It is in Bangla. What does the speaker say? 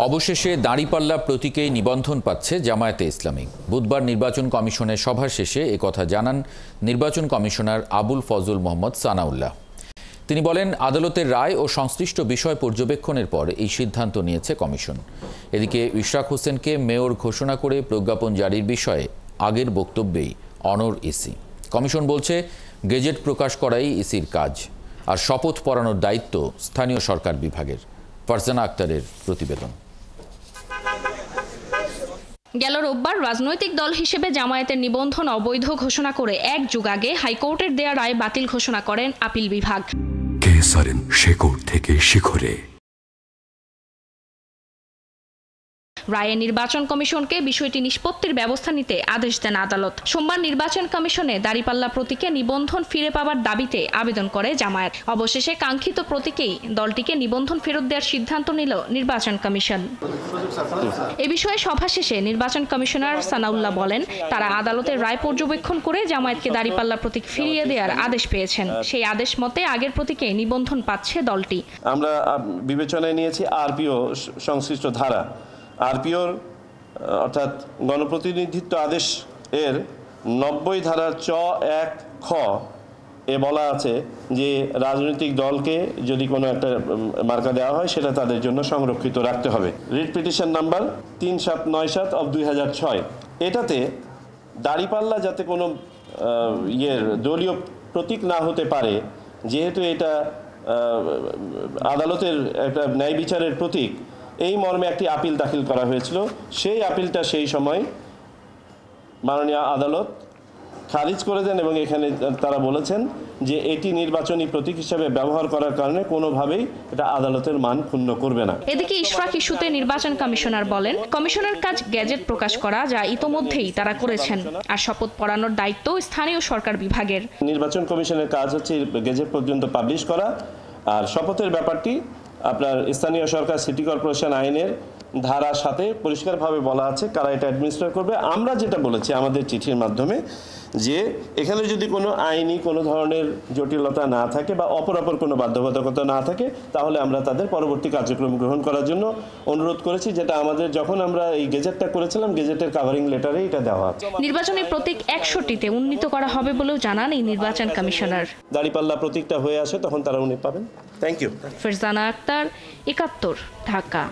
অবশেষে দাঁড়িপাল্লা প্রতীকেই নিবন্ধন পাচ্ছে জামায়াতে ইসলামী। বুধবার নির্বাচন কমিশনের সভা শেষে একথা জানান নির্বাচন কমিশনার আবুল ফজল মোহাম্মদ সানাউল্লাহ। তিনি বলেন, আদালতের রায় ও সংশ্লিষ্ট বিষয় পর্যবেক্ষণের পর এই সিদ্ধান্ত নিয়েছে কমিশন। এদিকে ইশরাক হোসেনকে মেয়র ঘোষণা করে প্রজ্ঞাপন জারির বিষয়ে আগের বক্তব্যেই অনড় ইসি। কমিশন বলছে, গেজেট প্রকাশ করাই ইসির কাজ, আর শপথ পড়ানোর দায়িত্ব স্থানীয় সরকার বিভাগের। ফারজানা আক্তারের প্রতিবেদন। গেল রোববার রাজনৈতিক দল হিসেবে জামায়াতের নিবন্ধন অবৈধ ঘোষণা করে এক যুগ আগে হাইকোর্টের দেয়া রায় বাতিল ঘোষণা করেন আপিল বিভাগ। শেকড় থেকে শিখরে রায়ে নির্বাচন কমিশনকে বিষয়টি নিষ্পত্তির ব্যবস্থা নিতে আদেশ দেন আদালত। সোমবার নির্বাচন কমিশনে দাঁড়িপাল্লা প্রতীকে নিবন্ধন ফিরে পাওয়ার দাবিতে আবেদন করে জামায়াত। অবশেষে কাঙ্ক্ষিত প্রতীকেই দলটিকে নিবন্ধন ফেরত দেওয়ার সিদ্ধান্ত নিল নির্বাচন কমিশন। এ বিষয়ে সভা শেষে নির্বাচন কমিশনার সানাউল্লাহ বলেন, তারা আদালতের রায় পর্যবেক্ষণ করে জামায়াতকে দাঁড়িপাল্লা প্রতীক ফিরিয়ে দেওয়ার আদেশ পেয়েছেন। সেই আদেশ মতে আগের প্রতীকে নিবন্ধন পাচ্ছে দলটি। আমরা বিবেচনায় নিয়েছি আরপিও সংশ্লিষ্ট ধারা, আরপিওর অর্থাৎ গণপ্রতিনিধিত্ব আদেশ এর 90 ধারার চ1 খ এ বলা আছে যে রাজনৈতিক দলকে যদি কোনো একটা মার্কা দেওয়া হয় সেটা তাদের জন্য সংরক্ষিত রাখতে হবে। রিট পিটিশন নাম্বার 3797/2006 এটাতে দাঁড়িপাল্লা যাতে কোনো দলীয় প্রতীক না হতে পারে, যেহেতু এটা আদালতের একটা ন্যায় বিচারের প্রতীক, এই মর্মে একটি আপিল দাখিল করা হয়েছিল। সেই আপিলটা সেই সময় মাননীয় আদালত খারিজ করে দেন এবং এখানে তারা বলেছেন যে এটি নির্বাচনী প্রতীক হিসেবে ব্যবহার করার কারণে কোনোভাবেই এটা আদালতের মান ক্ষুণ্ণ করবে না। এদিকে ইশরাক ইস্যুতে নির্বাচন কমিশনার বলেন, কমিশনের কাজ গেজেট প্রকাশ করা, যা ইতোমধ্যেই তারা করেছেন, আর শপথ পড়ানোর দায়িত্ব স্থানীয় সরকার বিভাগের। নির্বাচন কমিশনের কাজ হচ্ছে গেজেট পর্যন্ত পাবলিশ করা, আর শপথের ব্যাপারটি আপনার স্থানীয় সরকার সিটি কর্পোরেশন আইনের ধারার সাথে পরিষ্কারভাবে বলা আছে কারা এটা অ্যাডমিনিস্ট্রেট করবে। আমরা যেটা বলেছি আমাদের চিঠির মাধ্যমে, যে এখানে যদি কোনো আইনি কোনো ধরনের জটিলতা না থাকে বা অপরাপর কোনো বাধ্যবাধকতা না থাকে, তাহলে আমরা তাদের পরবর্তী কার্যক্রম গ্রহণ করার জন্য অনুরোধ করেছি, যেটা আমাদের যখন আমরা এই গেজেটটা করেছিলাম গেজেটের কাভারিং লেটারে এটা দেওয়া আছে। নির্বাচনী প্রতীক 100টিতে উন্নীত করা হবে বলেও জানান এই নির্বাচন কমিশনার। দাঁড়িপাল্লা প্রতীকটা হয়ে আসে তখন তারা উনি পাবেন। Thank you. ফারজানা আক্তার, 71, ঢাকা।